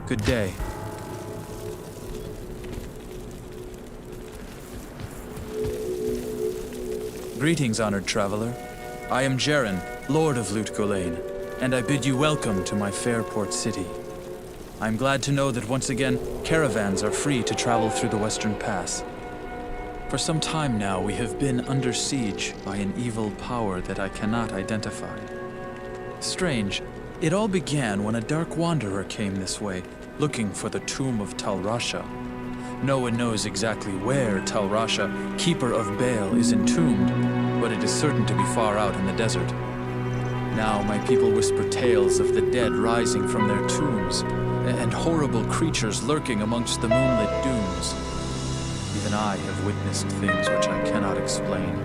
Good day. Greetings, honored traveler. I am Jaren, Lord of Lut Gholein, and I bid you welcome to my fair port city. I'm glad to know that once again, caravans are free to travel through the Western Pass. For some time now, we have been under siege by an evil power that I cannot identify. Strange, it all began when a dark wanderer came this way, looking for the tomb of Tal Rasha. No one knows exactly where Tal Rasha, keeper of Baal, is entombed, but it is certain to be far out in the desert. Now my people whisper tales of the dead rising from their tombs, and horrible creatures lurking amongst the moonlit dunes. Even I have witnessed things which I cannot explain.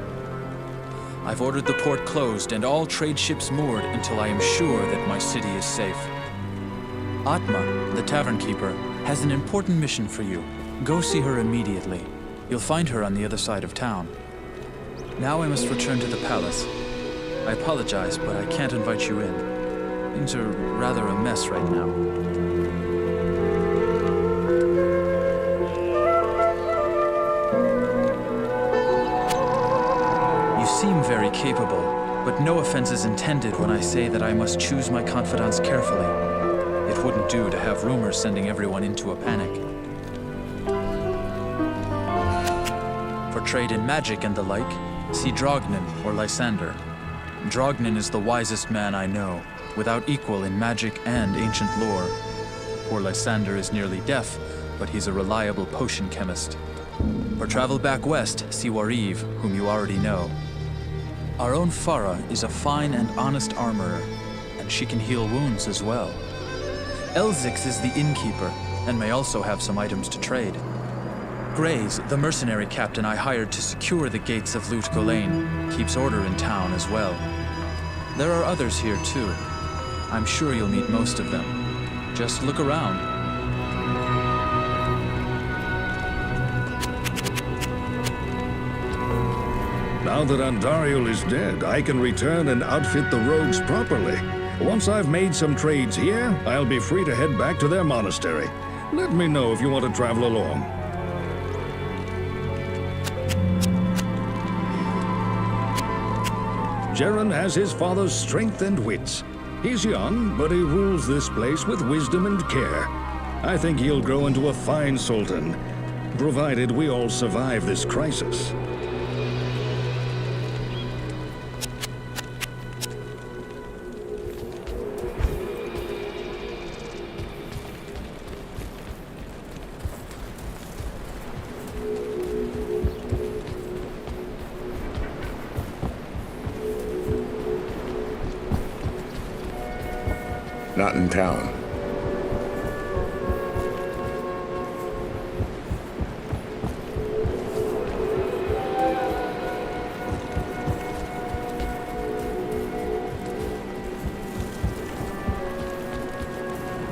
I've ordered the port closed and all trade ships moored until I am sure that my city is safe. Atma, the tavern keeper, has an important mission for you. Go see her immediately. You'll find her on the other side of town. Now I must return to the palace. I apologize, but I can't invite you in. Things are rather a mess right now. You seem very capable, but no offense is intended when I say that I must choose my confidants carefully. It wouldn't do to have rumors sending everyone into a panic. For trade in magic and the like, see Drognin or Lysander. Drognin is the wisest man I know, without equal in magic and ancient lore. Poor Lysander is nearly deaf, but he's a reliable potion chemist. For travel back west, see Wariv, whom you already know. Our own Farah is a fine and honest armorer, and she can heal wounds as well. Elzix is the innkeeper, and may also have some items to trade. Grays, the mercenary captain I hired to secure the gates of Lut Gholein, keeps order in town as well. There are others here too. I'm sure you'll meet most of them. Just look around. Now that Andariel is dead, I can return and outfit the rogues properly. Once I've made some trades here, I'll be free to head back to their monastery. Let me know if you want to travel along. Jaren has his father's strength and wits. He's young, but he rules this place with wisdom and care. I think he'll grow into a fine sultan, provided we all survive this crisis. Not in town.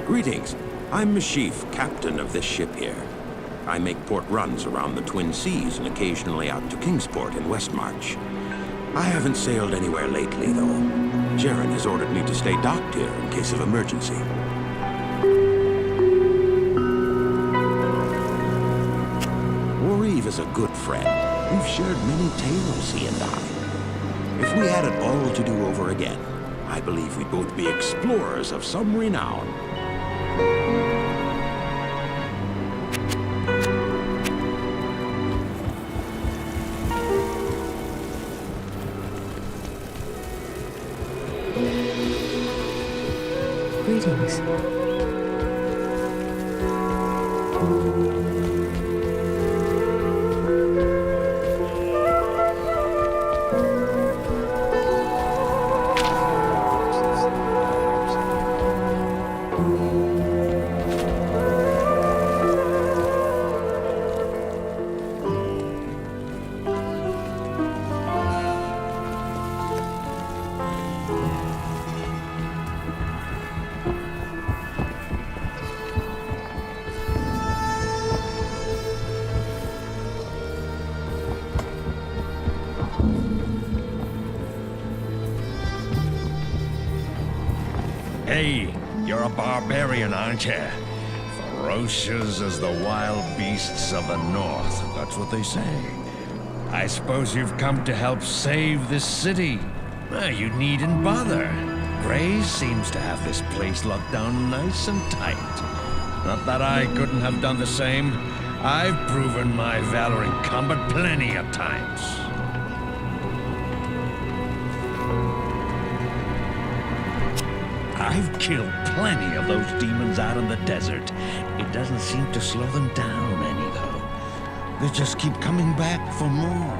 Greetings. I'm Max Schaefer, captain of this ship here. I make port runs around the Twin Seas and occasionally out to Kingsport in Westmarch. I haven't sailed anywhere lately, though. Jaren has ordered me to stay docked here in case of emergency. Wariv is a good friend. We've shared many tales, he and I. If we had it all to do over again, I believe we'd both be explorers of some renown. Greetings. Hey, you're a barbarian, aren't you? ferocious as the wild beasts of the north. That's what they say. I suppose you've come to help save this city. You needn't bother. Grace seems to have this place locked down nice and tight. Not that I couldn't have done the same. I've proven my valor in combat plenty of times. I've killed plenty of those demons out in the desert. It doesn't seem to slow them down any, though. They just keep coming back for more.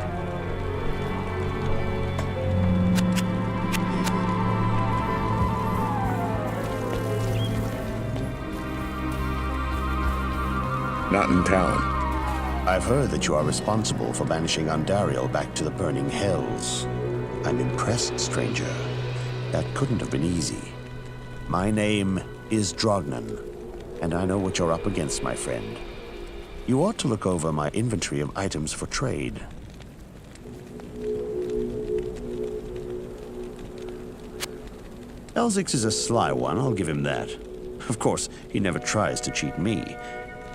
Not in town. I've heard that you are responsible for banishing Andariel back to the burning hells. I'm impressed, stranger. That couldn't have been easy. My name is Drognan, and I know what you're up against, my friend. You ought to look over my inventory of items for trade. Elzix is a sly one, I'll give him that. Of course, he never tries to cheat me.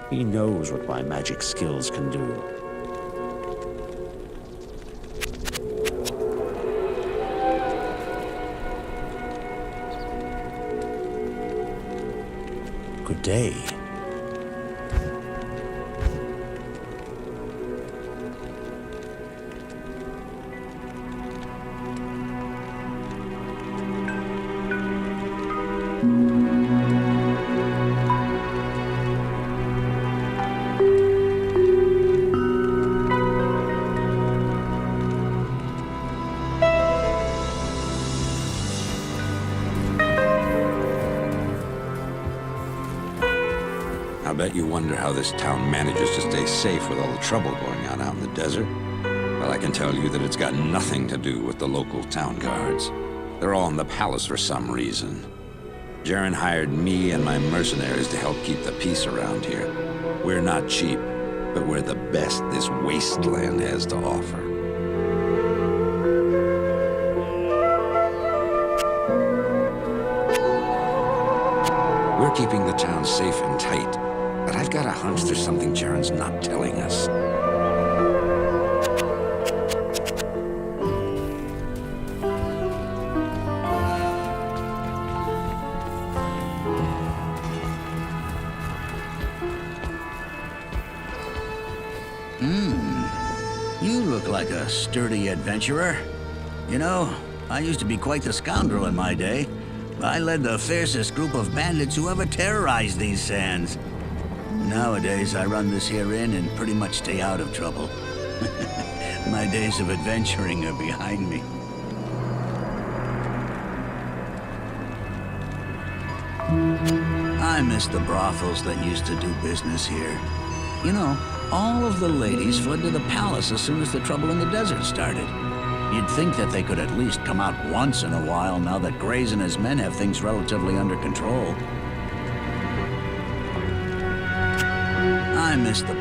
He knows what my magic skills can do. Good day. I bet you wonder how this town manages to stay safe with all the trouble going on out in the desert. Well, I can tell you that it's got nothing to do with the local town guards. They're all in the palace for some reason. Jaren hired me and my mercenaries to help keep the peace around here. We're not cheap, but we're the best this wasteland has to offer. We're keeping the town safe and tight, but I've got a hunch there's something Jaren's not telling us. You look like a sturdy adventurer. You know, I used to be quite the scoundrel in my day. I led the fiercest group of bandits who ever terrorized these sands. Nowadays, I run this here inn and pretty much stay out of trouble. My days of adventuring are behind me. I miss the brothels that used to do business here. You know, all of the ladies fled to the palace as soon as the trouble in the desert started. You'd think that they could at least come out once in a while now that Grays and his men have things relatively under control. I miss the...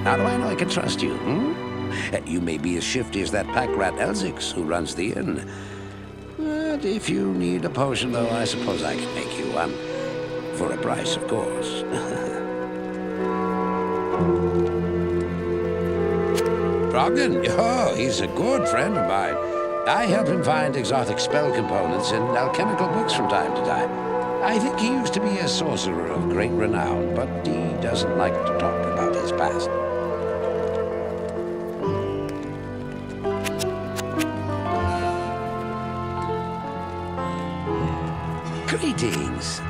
How do I know I can trust you, You may be as shifty as that pack rat Elzix who runs the inn. But if you need a potion, though, I suppose I can make you one. For a price, of course. Brogden? Oh, he's a good friend of mine. I help him find exotic spell components in alchemical books from time to time. I think he used to be a sorcerer of great renown, but he doesn't like to talk about his past. Greetings.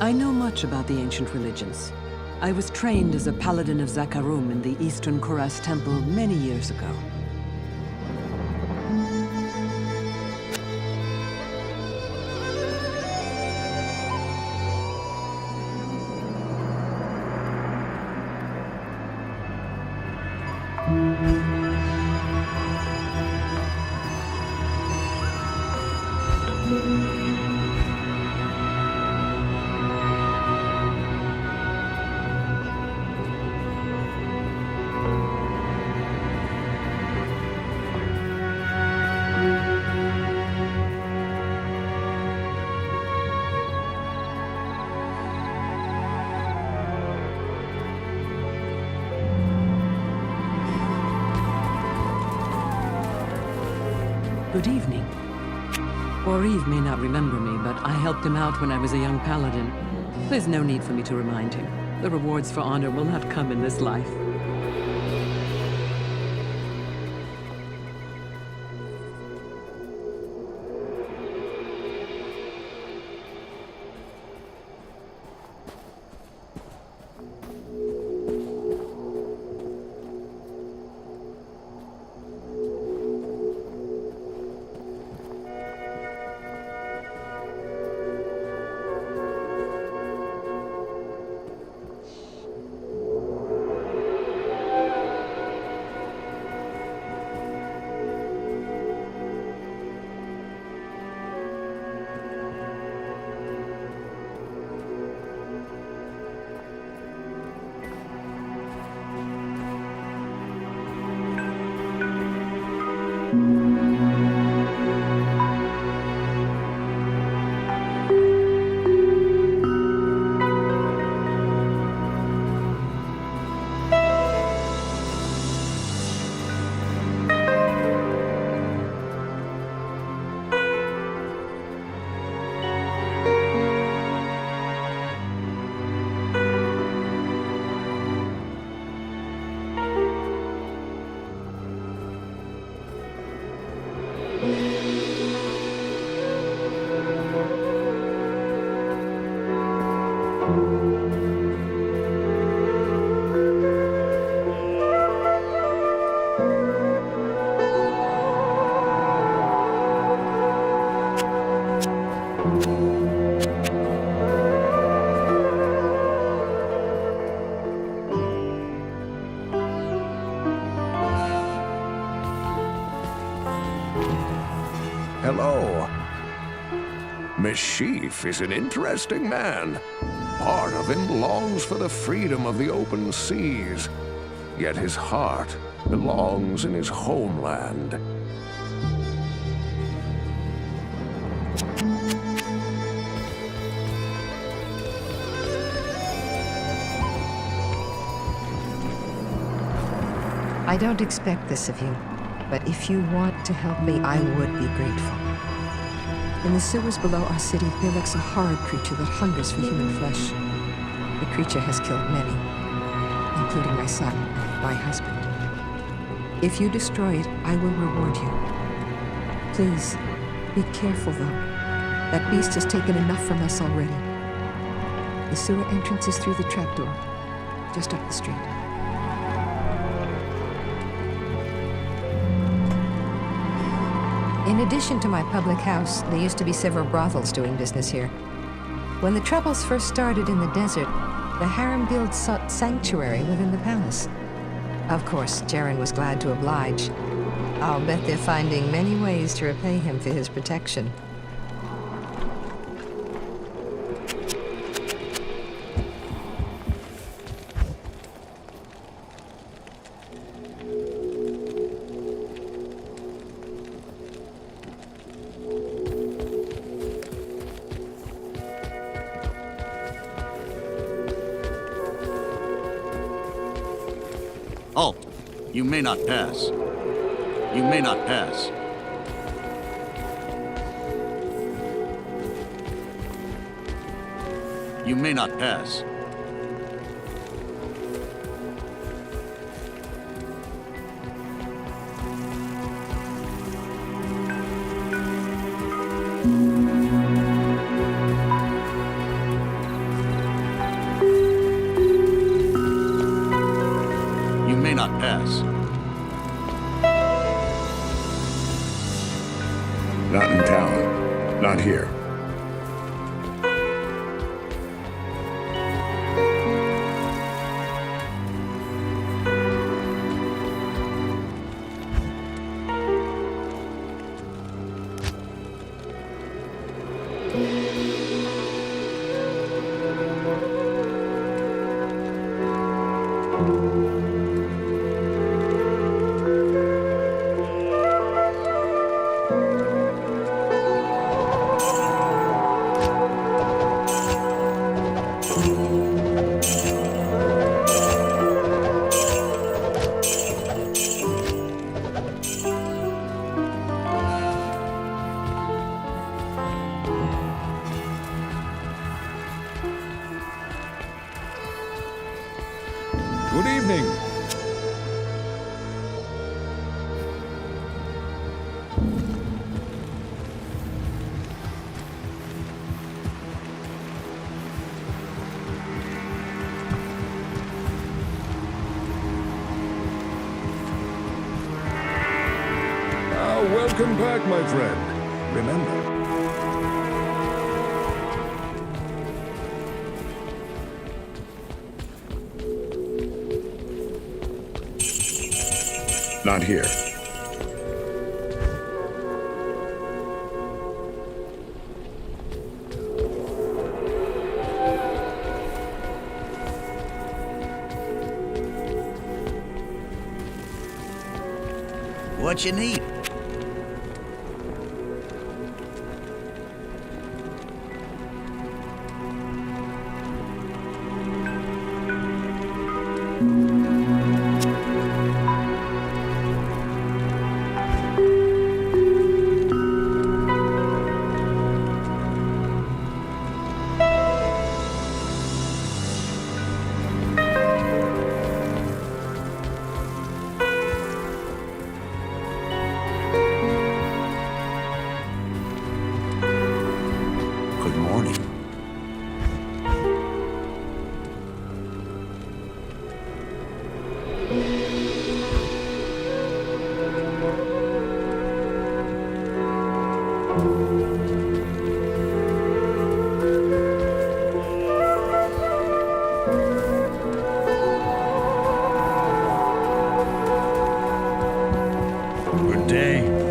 I know much about the ancient religions. I was trained as a paladin of Zakarum in the Eastern Koras Temple many years ago. Good evening. Oriv may not remember me, but I helped him out when I was a young paladin. There's no need for me to remind him. The rewards for honor will not come in this life. Hello. Max is an interesting man. Part of him longs for the freedom of the open seas, yet his heart belongs in his homeland. I don't expect this of you, but if you want to help me, I would be grateful. In the sewers below our city, there lurks a horrid creature that hungers for human flesh. The creature has killed many, including my son and my husband. If you destroy it, I will reward you. Please, be careful though. That beast has taken enough from us already. The sewer entrance is through the trapdoor, just up the street. In addition to my public house, there used to be several brothels doing business here. When the troubles first started in the desert, the harem guild sought sanctuary within the palace. Of course, Jaren was glad to oblige. I'll bet they're finding many ways to repay him for his protection. Halt! You may not pass. You may not pass. You may not pass. You may not pass. Not in town. Not here. Good evening. Welcome back, my friend. Remember, Not here. What you need? Good morning. good day.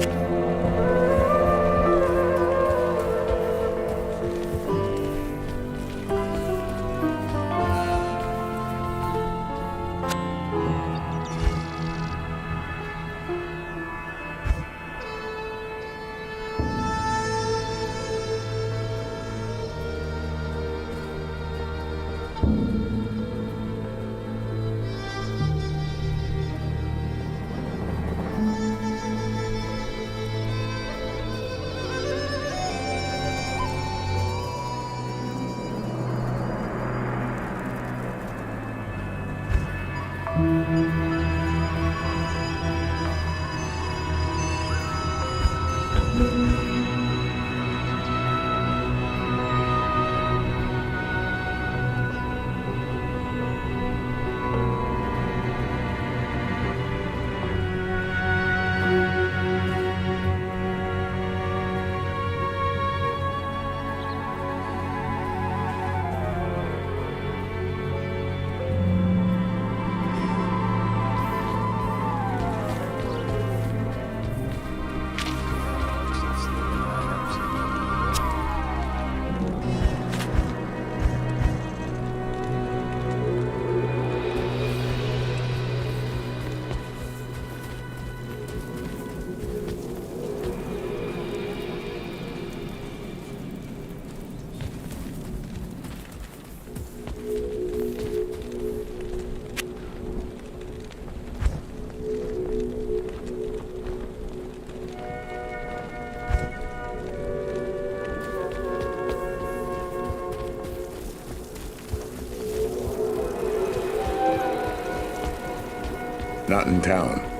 not in town.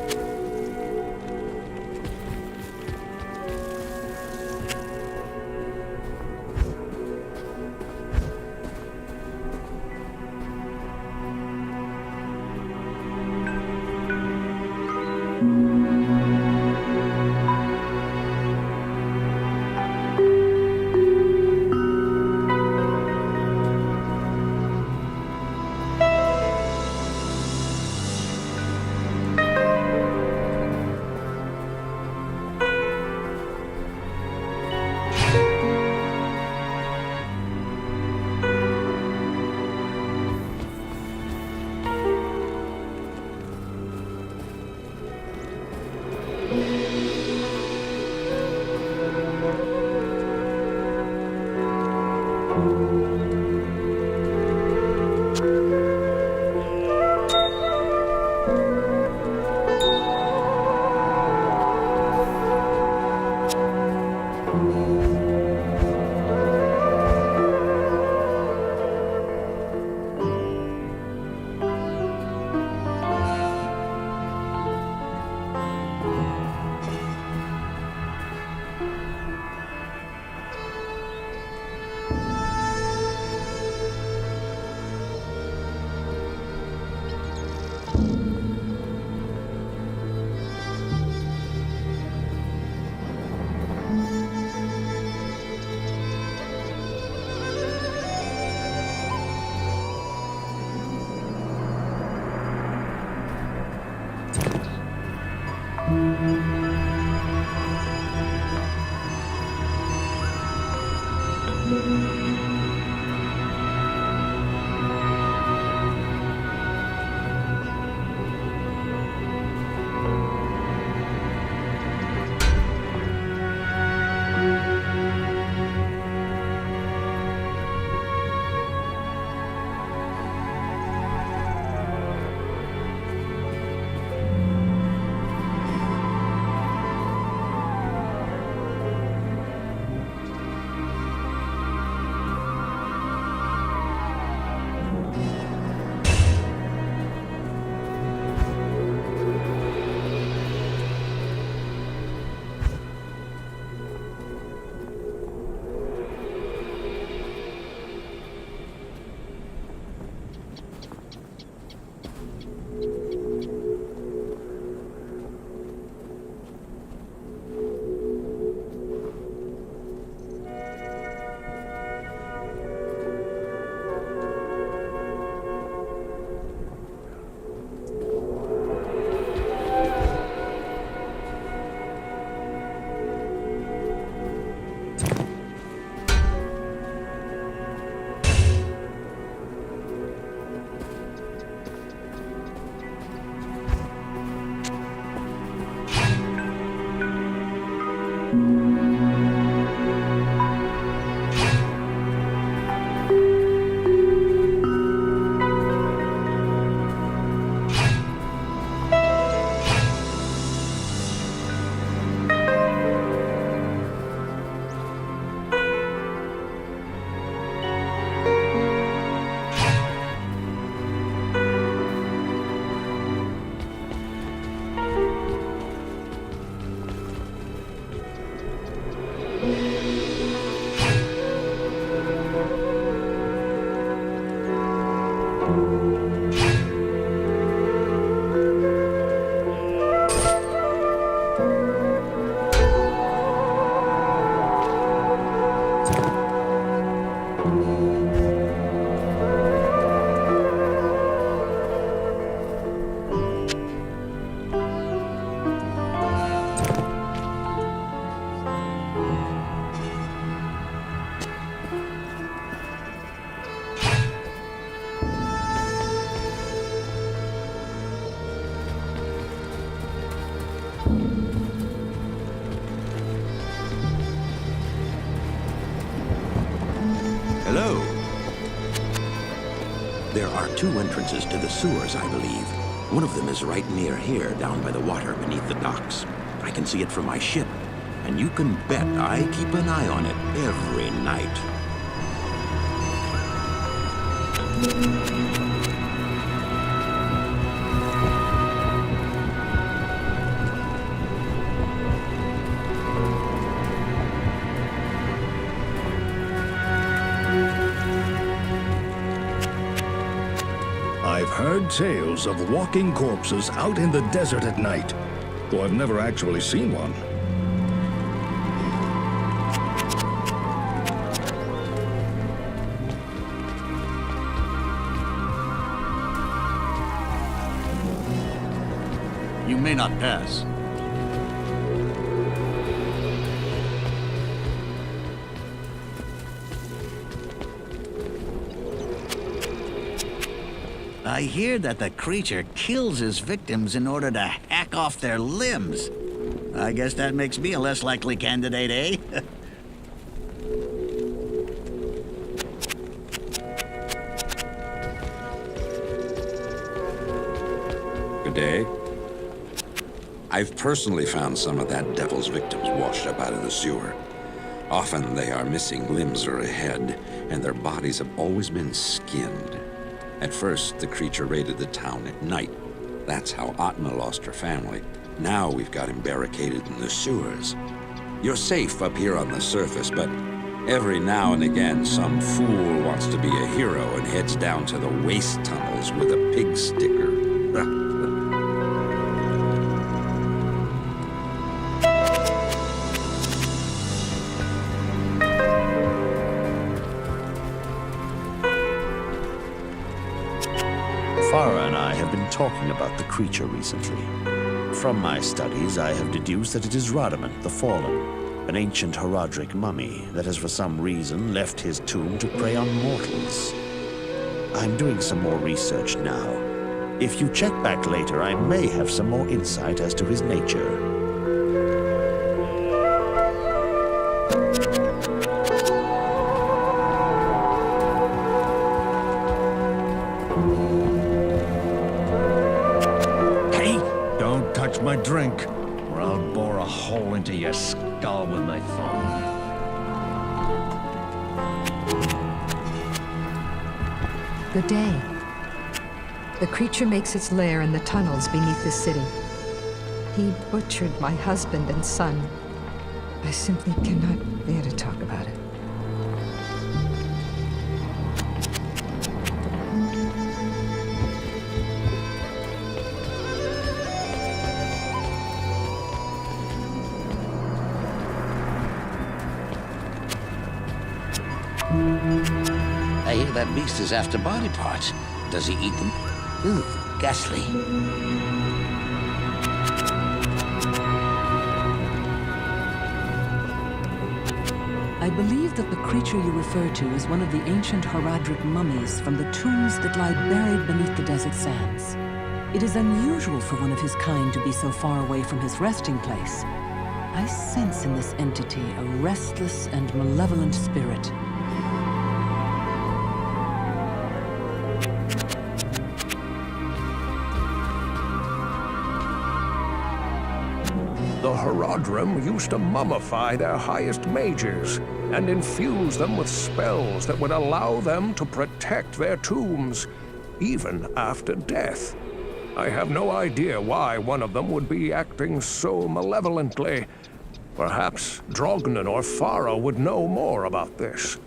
Hello. There are two entrances to the sewers, I believe. One of them is right near here, down by the water beneath the docks. I can see it from my ship, and you can bet I keep an eye on it every night. I've heard tales of walking corpses out in the desert at night, though I've never actually seen one. You may not pass. I hear that the creature kills his victims in order to hack off their limbs. I guess that makes me a less likely candidate, eh? Good day. I've personally found some of that devil's victims washed up out of the sewer. Often they are missing limbs or a head, and their bodies have always been skinned. At first, the creature raided the town at night. That's how Atma lost her family. Now we've got him barricaded in the sewers. You're safe up here on the surface, but every now and again, some fool wants to be a hero and heads down to the waste tunnels with a pig sticker. Farah and I have been talking about the creature recently. From my studies, I have deduced that it is Radamant the Fallen, an ancient Horadric mummy that has for some reason left his tomb to prey on mortals. I'm doing some more research now. If you check back later, I may have some more insight as to his nature. My drink, or I'll bore a hole into your skull with my thumb. Good day. The creature makes its lair in the tunnels beneath the city. He butchered my husband and son. I simply cannot bear to talk about it. I hear that beast is after body parts. Does he eat them? Ooh, ghastly. I believe that the creature you refer to is one of the ancient Horadric mummies from the tombs that lie buried beneath the desert sands. It is unusual for one of his kind to be so far away from his resting place. I sense in this entity a restless and malevolent spirit. The Horadrim used to mummify their highest mages and infuse them with spells that would allow them to protect their tombs, even after death. I have no idea why one of them would be acting so malevolently. Perhaps Drognan or Farah would know more about this.